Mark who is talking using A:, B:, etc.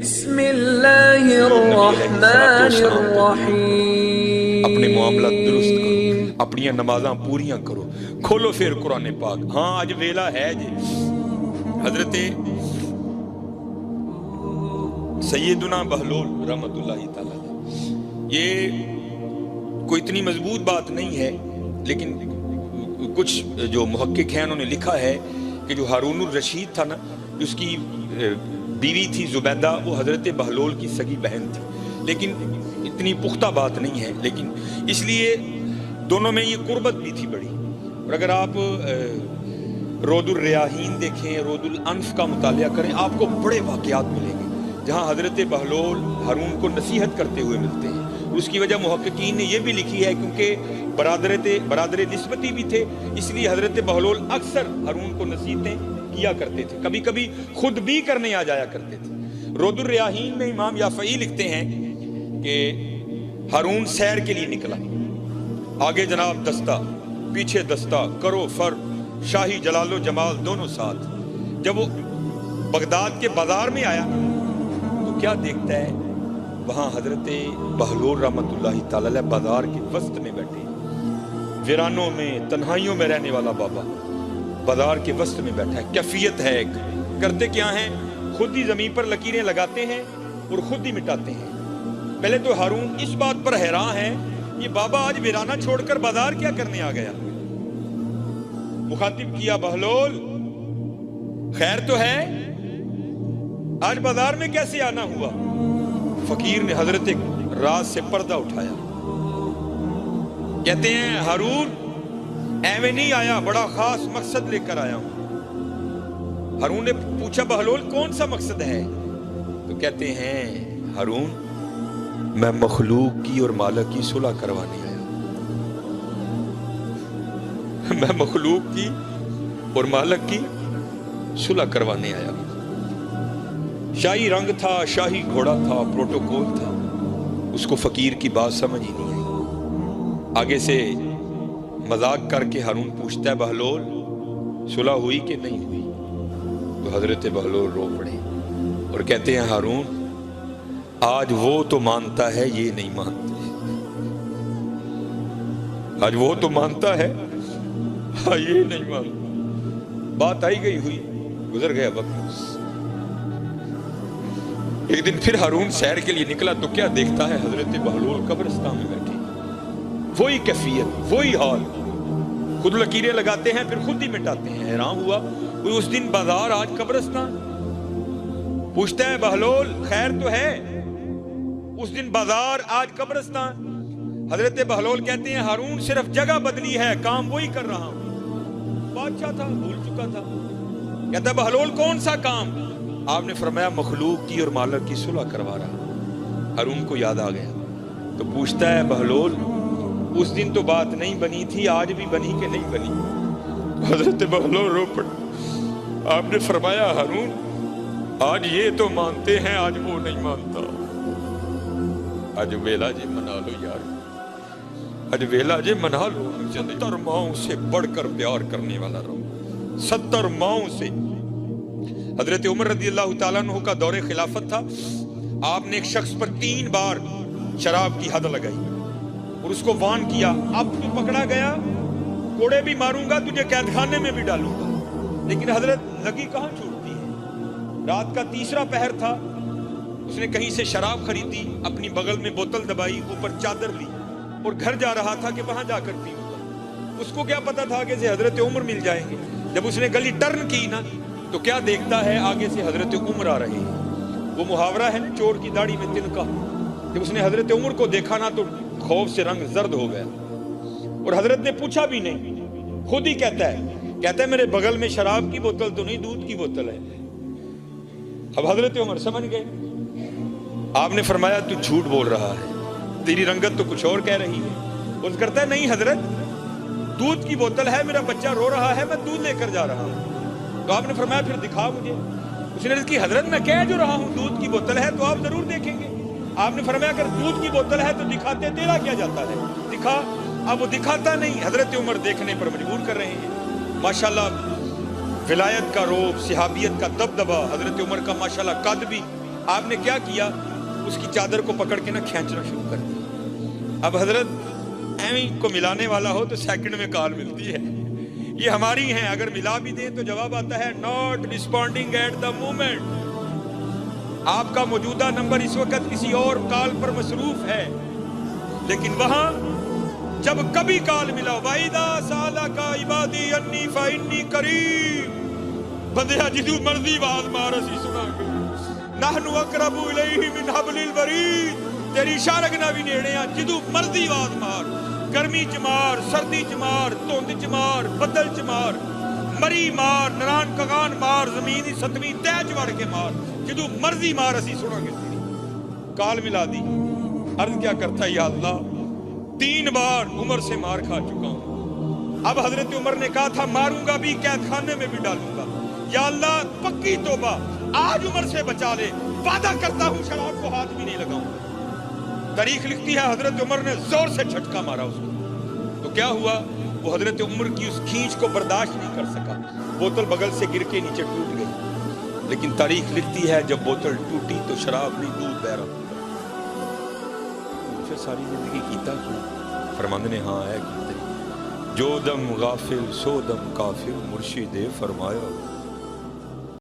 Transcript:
A: بسم اللہ الرحمن الرحیم.
B: اپنے معاملات درست کرو، اپنی نمازاں پوریاں کرو. کھولو پھر قرآن پاک. ہاں آج ویلا ہے جی. حضرت سیدنا بہلول رحمت اللہ تعالی، یہ کوئی اتنی مضبوط بات نہیں ہے، لیکن کچھ جو محقق ہیں انہوں نے لکھا ہے کہ جو ہارون الرشید تھا نا، اس کی بیوی تھی زبیدہ، وہ حضرت بہلول کی سگی بہن تھی. لیکن اتنی پختہ بات نہیں ہے، لیکن اس لیے دونوں میں یہ قربت بھی تھی بڑی. اور اگر آپ رود الریاحین دیکھیں، رود الانف کا مطالعہ کریں، آپ کو بڑے واقعات ملیں گے جہاں حضرت بہلول ہارون کو نصیحت کرتے ہوئے ملتے ہیں. اس کی وجہ محققین نے یہ بھی لکھی ہے کیونکہ برادر نسبتی بھی تھے، اس لیے حضرت بہلول اکثر ہارون کو نصیحتیں کیا کرتے تھے، کبھی کبھی خود بھی کرنے آ جایا کرتے تھے. رود الریاحین میں امام یافعی لکھتے ہیں کہ ہارون سیر کے لیے نکلا، آگے جناب دستہ، پیچھے دستہ، کرو فر، شاہی جلال و جمال دونوں ساتھ. جب وہ بغداد کے بازار میں آیا تو کیا دیکھتا ہے، وہاں حضرت بہلول رحمت اللہ تعالی بازار کے وسط میں بیٹھے، ویرانوں میں تنہائیوں میں رہنے والا بابا بازار کے وسط میں بیٹھا ہے. کیفیت ہے ایک، کرتے کیا ہیں، خود ہی زمین پر لکیریں لگاتے ہیں اور خود ہی مٹاتے ہیں. پہلے تو ہارون اس بات پر حیران ہے، یہ بابا آج ویرانہ چھوڑ کر بازار کیا کرنے آ گیا. مخاطب کیا، بہلول خیر تو ہے، آج بازار میں کیسے آنا ہوا. فقیر نے حضرت راز سے پردہ اٹھایا، کہتے ہیں ہارون ایویں نہیں آیا، بڑا خاص مقصد لے کر آیا ہوں. ہارون نے پوچھا، بہلول کون سا مقصد ہے؟ تو کہتے ہیں ہارون میں مخلوق کی اور مالک کی صلح کروانے آیا. میں مخلوق کی اور مالک کی صلح کروانے آیا. شاہی رنگ تھا، شاہی گھوڑا تھا، پروٹوکول تھا. اس کو فقیر کی بات سمجھ ہی نہیں آئی. آگے سے مذاق کر کے ہارون پوچھتا ہے، بہلول صلح ہوئی کہ نہیں ہوئی؟ تو حضرت بہلول رو پڑے اور کہتے ہیں ہارون آج وہ تو مانتا ہے، یہ نہیں مانتے. آج وہ تو مانتا ہے، یہ نہیں مانتا. بات آئی گئی ہوئی، گزر گیا وقت. ایک دن پھر ہارون سیر کے لیے نکلا تو کیا دیکھتا ہے، حضرت بہلول قبرستان میں بیٹھے. وہی کیفیت، وہی حال، خود لکیریں لگاتے ہیں پھر خود ہی مٹاتے ہیں. حیران ہوا، کوئی اس دن بازار آج قبرستان. پوچھتا ہے بہلول خیر تو ہے، اس دن بازار آج قبرستان. حضرت بہلول کہتے ہیں ہارون صرف جگہ بدلی ہے، کام وہی کر رہا ہوں. بادشاہ تھا، بھول چکا تھا. کہتا ہے بہلول کون سا کام؟ آپ نے فرمایا مخلوق کی اور مالک کی صلح کروا رہا. ہارون کو یاد آ گیا تو پوچھتا ہے بہلول اس دن تو بات نہیں بنی تھی، آج بھی بنی کہ نہیں بنی؟ حضرت بہلول رو پڑے. آپ نے فرمایا ہارون آج یہ تو مانتے ہیں، آج وہ نہیں مانتا. آج ویلا جی منا لو یار، آج ویلا جی منا لو. 70 ماؤں سے بڑھ کر پیار کرنے والا رہو، 70 ماؤں سے. حضرت عمر رضی اللہ تعالیٰ عنہ کا دور خلافت تھا. آپ نے ایک شخص پر 3 بار شراب کی حد لگائی اور اس کو وارن کیا، اب تو پکڑا گیا کوڑے بھی ماروں گا، تجھے قید خانے میں بھی ڈالوں گا. لیکن حضرت لگی کہاں چھوڑتی ہے. رات کا 3را پہر تھا، اس نے کہیں سے شراب خریدی، اپنی بغل میں بوتل دبائی، اوپر چادر لی اور گھر جا رہا تھا کہ وہاں جا کر پیوں گا. اس کو کیا پتا تھا کہ حضرت عمر مل جائیں گے. جب اس نے گلی ٹرن کی نا تو کیا دیکھتا ہے، آگے سے حضرت عمر آ رہے ہیں. وہ محاورہ ہے نا، چور کی داڑھی میں تنکا. جب اس نے حضرت عمر کو دیکھا نا تو خوف سے رنگ زرد ہو گیا اور حضرت نے پوچھا بھی نہیں، خود ہی کہتا ہے میرے بغل میں شراب کی بوتل تو نہیں، دودھ کی بوتل ہے. اب حضرت عمر سمجھ گئے. آپ نے فرمایا تو جھوٹ بول رہا ہے، تیری رنگت تو کچھ اور کہہ رہی ہے. وہ کرتا ہے نہیں حضرت، دودھ کی بوتل ہے، میرا بچہ رو رہا ہے، میں دودھ لے کر جا رہا ہوں. تو آپ نے فرمایا پھر دکھا مجھے. اس نے کہا حضرت میں کہہ جو رہا ہوں دودھ کی بوتل ہے تو آپ ضرور دیکھیں گے. آپ نے فرمایا اگر دودھ کی بوتل ہے تو دکھاتے تیرا کیا جاتا ہے، دکھا. اب وہ دکھاتا نہیں. حضرت عمر دیکھنے پر مجبور کر رہے ہیں. ماشاءاللہ ولایت کا روب، صحابیت کا دبدبا، حضرت عمر کا ماشاءاللہ قد بھی آپ نے کیا کیا؟ اس کی چادر کو پکڑ کے نا کھینچنا شروع کر دیا۔ اب حضرت ایویں کو ملانے والا ہو تو سیکنڈ میں کال ملتی ہے، یہ ہماری ہیں، اگر ملا بھی دیں تو جواب آتا ہے not responding at the moment. آپ کا موجودہ نمبر اس وقت کسی اور کال پر مصروف ہے، لیکن وہاں جب کبھی کال ملا وَإِذَا سَأَلَكَ عِبَادِي عَنِّي فَإِنِّي قَرِيبٌ، بندیا جدو مرضی آواز مار اسی سنا گے، نَحْنُ أَقْرَبُ إِلَيْهِ مِنْ حَبْلِ الْوَرِيدِ، تیری شارگنا بھی نیڑے ہیں، جدو مرضی آواز مار، گرمی چ مار، سردی چ مار، دھند چ مار، بدل چ مار، مری مار، نران کگان مار، زمین دی ستویں تہ چ وڑ کے مار، جدو مرضی مار اسی سنا گے تیری کال ملا دی۔ عرض کیا کرتا ہے، یا اللہ 3 بار عمر سے مار کھا چکا ہوں، اب حضرت عمر نے کہا تھا ماروں گا بھی، قید خانے میں بھی ڈالوں گا، یا اللہ پکی توبہ آج عمر سے بچا لے، وعدہ کرتا ہوں شراب کو ہاتھ بھی نہیں لگاؤں گا۔ تاریخ لکھتی ہے حضرت عمر نے زور سے جھٹکا مارا اس کو، تو کیا ہوا؟ وہ حضرت عمر کی اس کھینچ کو برداشت نہیں کر سکا، بوتل بغل سے گر کے نیچے ٹوٹ گئی۔ لیکن تاریخ لکھتی ہے جب بوتل ٹوٹی تو شراب نہیں، دودھ بہ رہا، پھر ساری زندگی کیتا کیوں؟ فرماندے نے ہاں ہے کیتے، جو دم غافل سو دم کافر، مرشد فرمایا